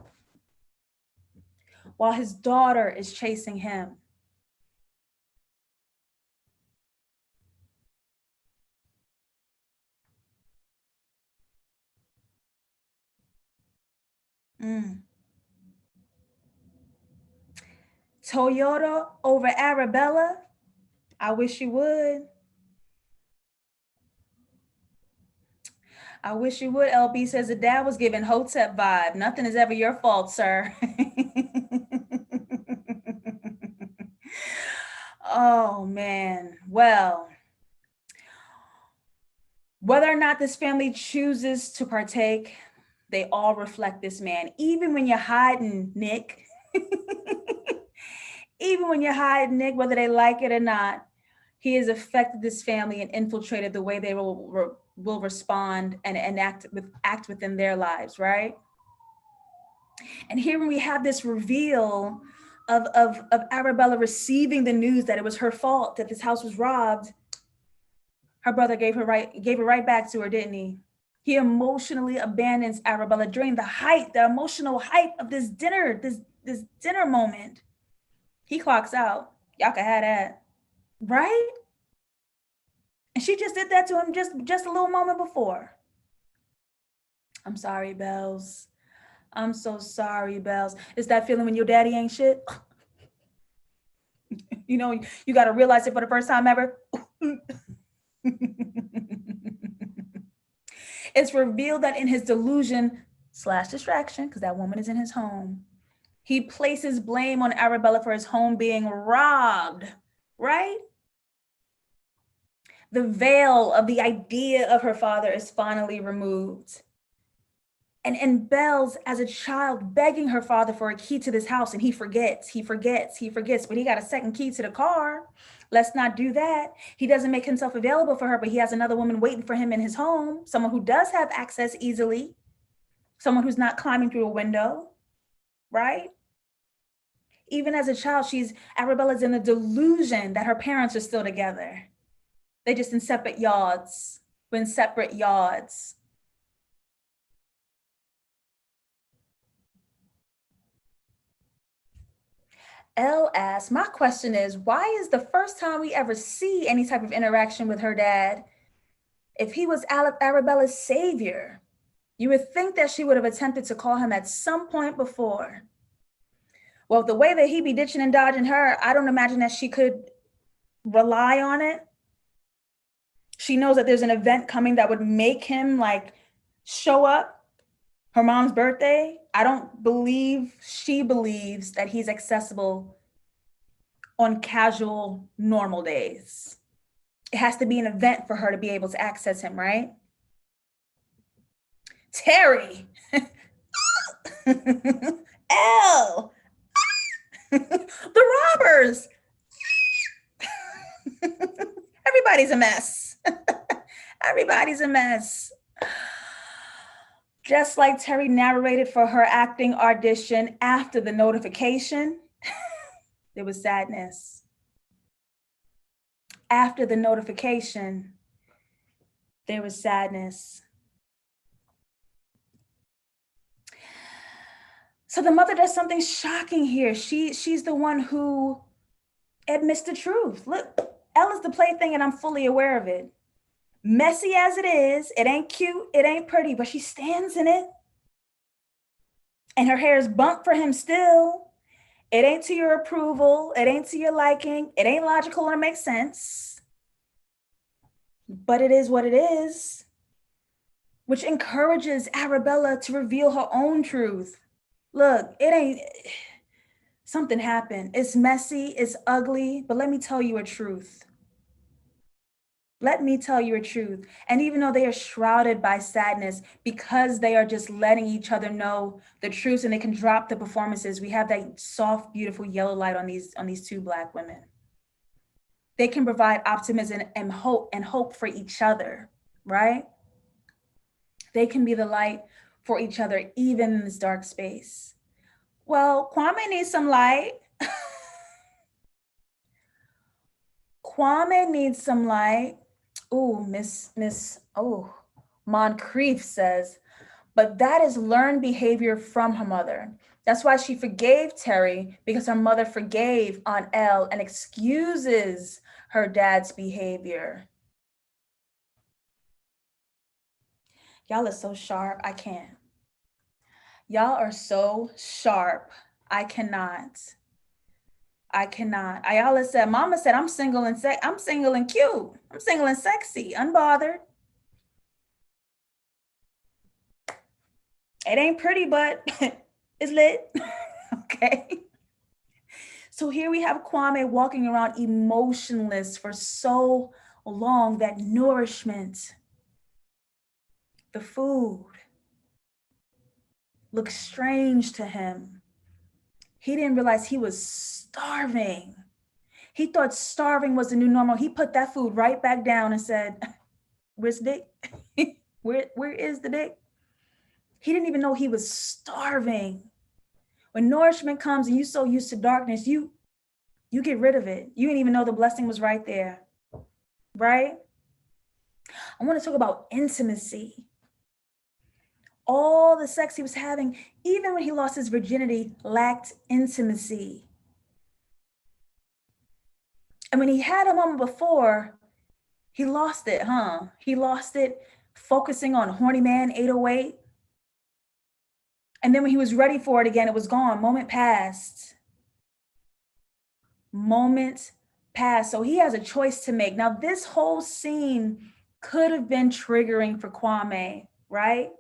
while his daughter is chasing him. Toyota over Arabella? I wish you would. I wish you would. LB says the dad was giving Hotep vibe. Nothing is ever your fault, sir. Oh, man. Well, whether or not this family chooses to partake, they all reflect this man. Even when you're hiding, Nick. Even when you're hiding, Nick, whether they like it or not, he has affected this family and infiltrated the way they will respond and act within their lives, right? And here when we have this reveal of Arabella receiving the news that it was her fault, that this house was robbed, her brother gave it right back to her, didn't he? He emotionally abandons Arabella during the emotional height of this dinner moment. He clocks out. Y'all can have that, right? And she just did that to him just a little moment before. I'm sorry, Bells. I'm so sorry, Bells. It's that feeling when your daddy ain't shit. You know, you got to realize it for the first time ever. It's revealed that in his delusion / distraction, because that woman is in his home, he places blame on Arabella for his home being robbed, right? The veil of the idea of her father is finally removed. And Belle's, as a child, begging her father for a key to this house, and he forgets, but he got a second key to the car. Let's not do that. He doesn't make himself available for her, but he has another woman waiting for him in his home, someone who does have access easily, someone who's not climbing through a window, right? Even as a child, Arabella's in the delusion that her parents are still together. They just in separate yards. L asks, my question is, why is the first time we ever see any type of interaction with her dad, if he was Arabella's savior, you would think that she would have attempted to call him at some point before. Well, the way that he be ditching and dodging her, I don't imagine that she could rely on it. She knows that there's an event coming that would make him like show up. Her mom's birthday. I don't believe she believes that he's accessible on casual, normal days. It has to be an event for her to be able to access him, right? Terry. L. The robbers. Everybody's a mess. Everybody's a mess. Just like Terry narrated for her acting audition after the notification, there was sadness. After the notification, there was sadness. So the mother does something shocking here. She's the one who admits the truth. Look, Elle is the plaything and I'm fully aware of it. Messy as it is, it ain't cute, it ain't pretty, but she stands in it. And her hair is bumped for him still. It ain't to your approval. It ain't to your liking. It ain't logical or makes sense. But it is what it is, which encourages Arabella to reveal her own truth. Look, it ain't, something happened. It's messy, it's ugly, but let me tell you a truth. Let me tell you a truth. And even though they are shrouded by sadness, because they are just letting each other know the truth and they can drop the performances, we have that soft, beautiful yellow light on these two Black women. They can provide optimism and hope for each other, right? They can be the light for each other, even in this dark space. Well, Kwame needs some light. Kwame needs some light. Oh, Moncrief says, but that is learned behavior from her mother. That's why she forgave Terry, because her mother forgave Aunt Elle and excuses her dad's behavior. Y'all are so sharp. I can't. Y'all are so sharp. I cannot. I cannot. Ayala said, Mama said, I'm single and I'm single and cute. I'm single and sexy, unbothered. It ain't pretty, but it's lit. Okay. So here we have Kwame walking around emotionless for so long, that nourishment, the food, looked strange to him. He didn't realize he was starving. He thought starving was the new normal. He put that food right back down and said, where's the dick? Where is the dick? He didn't even know he was starving. When nourishment comes and you're so used to darkness, you get rid of it. You didn't even know the blessing was right there, right? I want to talk about intimacy. All the sex he was having, even when he lost his virginity, lacked intimacy. And when he had a moment before, he lost it, huh? He lost it focusing on Horny Man 808. And then when he was ready for it again, it was gone. Moment passed. Moment passed. So he has a choice to make. Now, this whole scene could have been triggering for Kwame, right?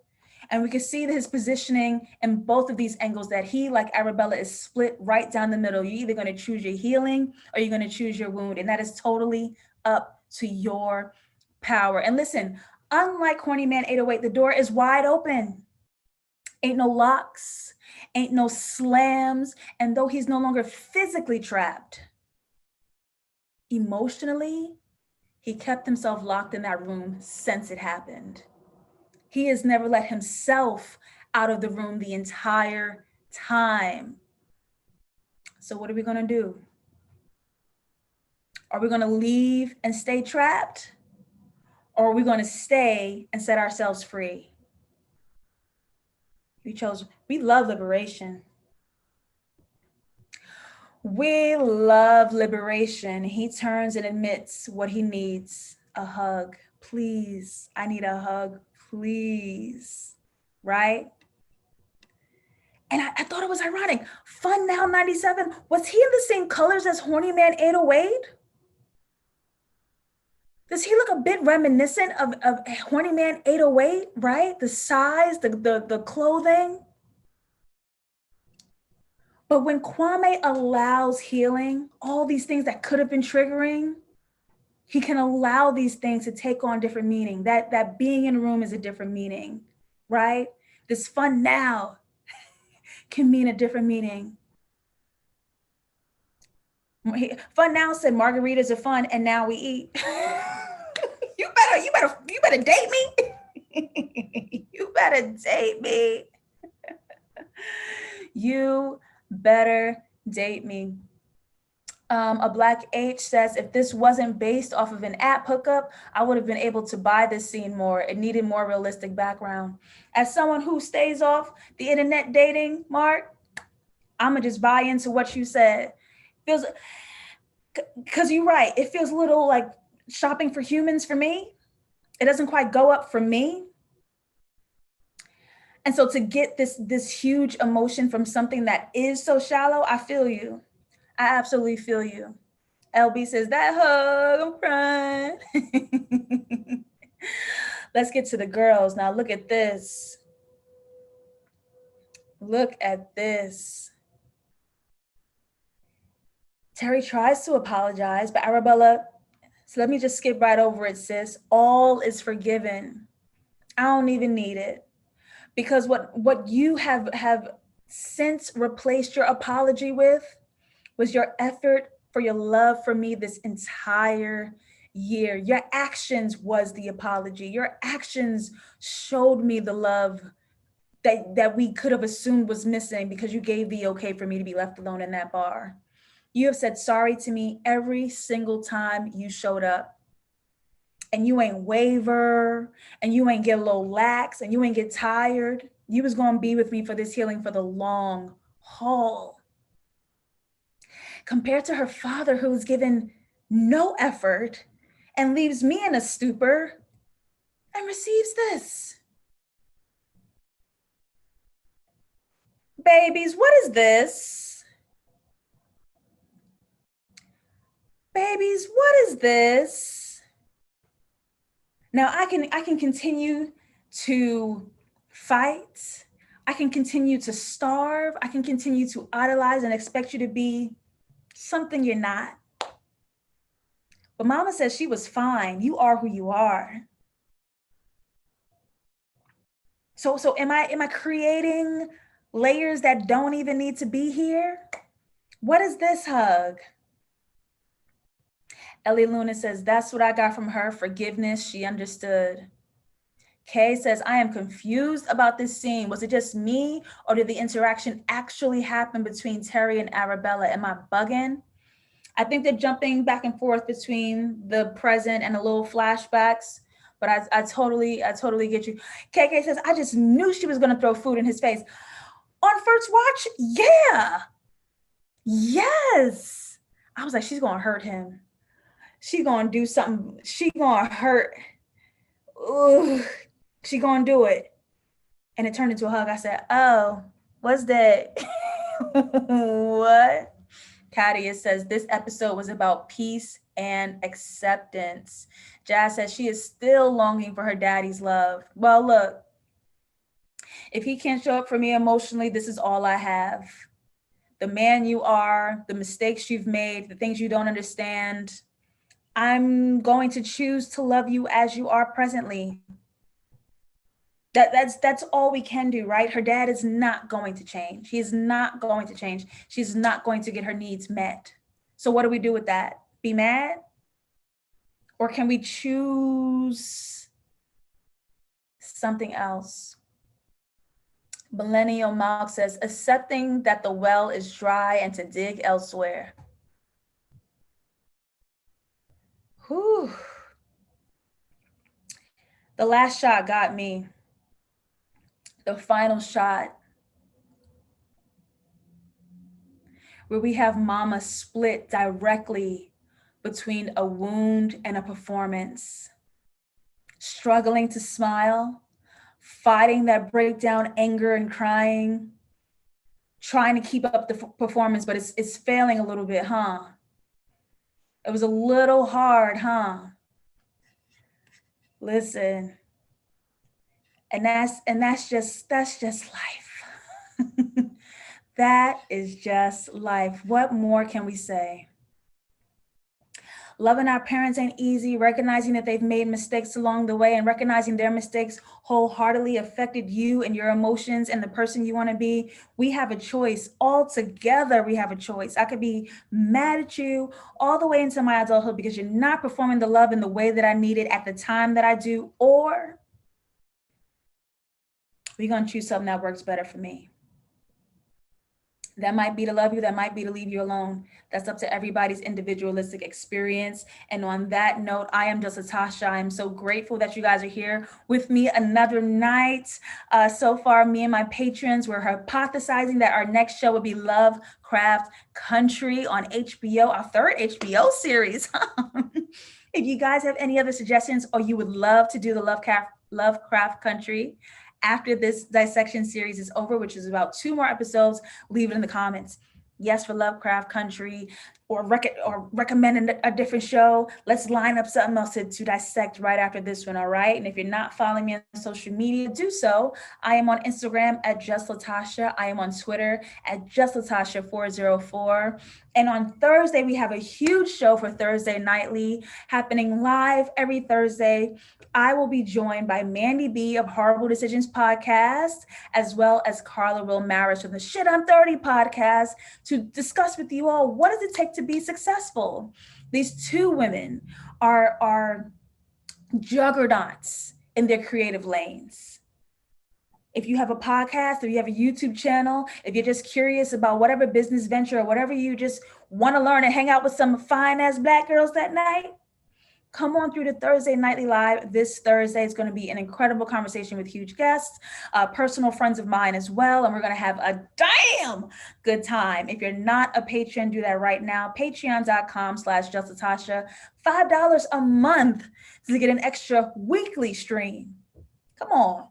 And we can see his positioning in both of these angles, that he, like Arabella, is split right down the middle. You're either going to choose your healing or you're going to choose your wound. And that is totally up to your power. And listen, unlike Horny Man 808, the door is wide open. Ain't no locks, ain't no slams. And though he's no longer physically trapped, emotionally, he kept himself locked in that room since it happened. He has never let himself out of the room the entire time. So what are we gonna do? Are we gonna leave and stay trapped? Or are we gonna stay and set ourselves free? We love liberation. We love liberation. He turns and admits what he needs: a hug. Please, I need a hug, please. Right? And I thought it was ironic. Fun Now 97, was he in the same colors as Horny Man 808? Does he look a bit reminiscent of Horny Man 808, right? The size, the clothing. But when Kwame allows healing, all these things that could have been triggering, he can allow these things to take on different meaning. That being in a room is a different meaning, right? This fun now can mean a different meaning. Fun now said margaritas are fun, and now we eat. you better date me. You better date me. You better date me. A Black H says, if this wasn't based off of an app hookup, I would have been able to buy this scene more. It needed more realistic background. As someone who stays off the internet dating, Mark, I'm gonna just buy into what you said. Feels, because you're right. It feels a little like shopping for humans for me. It doesn't quite go up for me. And so to get this huge emotion from something that is so shallow, I feel you. I absolutely feel you. LB says, that hug, I'm crying. Let's get to the girls. Now look at this. Look at this. Terry tries to apologize, but Arabella, so let me just skip right over it, sis. All is forgiven. I don't even need it. Because what you have since replaced your apology with was your effort for your love for me this entire year. Your actions was the apology. Your actions showed me the love that we could have assumed was missing because you gave the okay for me to be left alone in that bar. You have said sorry to me every single time you showed up. And you ain't waver, and you ain't get a little lax, and you ain't get tired. You was gonna be with me for this healing for the long haul. Compared to her father, who's given no effort and leaves me in a stupor and receives this. Babies, what is this? Babies, what is this? Now I can continue to fight. I can continue to starve. I can continue to idolize and expect you to be something you're not. But mama says she was fine. You are who you are. So am I creating layers that don't even need to be here? What is this hug? Ellie Luna says, that's what I got from her. Forgiveness. She understood. Kay says, I am confused about this scene. Was it just me, or did the interaction actually happen between Terry and Arabella? Am I bugging? I think they're jumping back and forth between the present and a little flashbacks, but I totally get you. KK says, I just knew she was going to throw food in his face. On first watch, yeah. Yes. I was like, she's going to hurt him. She's going to do something. She's going to hurt. Ugh. She going to do it. And it turned into a hug. I said, oh, what's that? What? Katia says, this episode was about peace and acceptance. Jazz says she is still longing for her daddy's love. Well, look, if he can't show up for me emotionally, this is all I have. The man you are, the mistakes you've made, the things you don't understand. I'm going to choose to love you as you are presently. That's all we can do, right? Her dad is not going to change. He is not going to change. She's not going to get her needs met. So what do we do with that? Be mad? Or can we choose something else? Millennial Malk says, accepting that the well is dry and to dig elsewhere. Whew. The last shot got me. The final shot, where we have mama split directly between a wound and a performance, struggling to smile, fighting that breakdown anger and crying, trying to keep up the performance, but it's failing a little bit, huh? It was a little hard, huh? Listen, and that's just life. That is just life. What more can we say? Loving our parents ain't easy. Recognizing that they've made mistakes along the way and recognizing their mistakes wholeheartedly affected you and your emotions and the person you want to be. We have a choice. All together, we have a choice. I could be mad at you all the way into my adulthood because you're not performing the love in the way that I need it at the time that I do, or we're going to choose something that works better for me. That might be to love you, that might be to leave you alone. That's up to everybody's individualistic experience. And on that note, I am JustLatasha. I am so grateful that you guys are here with me another night. So far, me and my patrons were hypothesizing that our next show would be Lovecraft Country on HBO, our third HBO series. If you guys have any other suggestions or you would love to do the Lovecraft Country after this dissection series is over, which is about 2 more episodes, leave it in the comments. Yes, for Lovecraft Country, or recommend a different show, let's line up something else to dissect right after this one, all right? And if you're not following me on social media, do so. I am on Instagram at JustLatasha. I am on Twitter at JustLatasha404. And on Thursday, we have a huge show for Thursday Nightly happening live every Thursday. I will be joined by Mandy B of Horrible Decisions podcast, as well as Carla Will Maris from the Shit I'm 30 podcast to discuss with you all what does it take to be successful. These two women are juggernauts in their creative lanes. If you have a podcast, if you have a YouTube channel, if you're just curious about whatever business venture or whatever you just want to learn and hang out with some fine ass Black girls that night, come on through to Thursday Nightly Live. This Thursday is going to be an incredible conversation with huge guests, personal friends of mine as well. And we're going to have a damn good time. If you're not a patron, do that right now. Patreon.com/JustLatasha. $5 a month to get an extra weekly stream. Come on.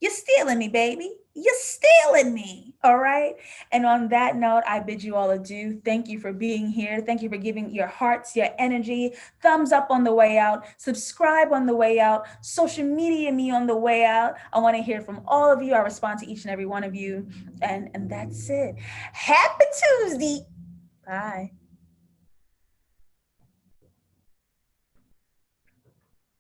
You're stealing me, baby. You're stealing me. All right. And on that note, I bid you all adieu. Thank you for being here. Thank you for giving your hearts, your energy, thumbs up on the way out, subscribe on the way out, social media me on the way out. I want to hear from all of you. I respond to each and every one of you. And that's it. Happy Tuesday. Bye.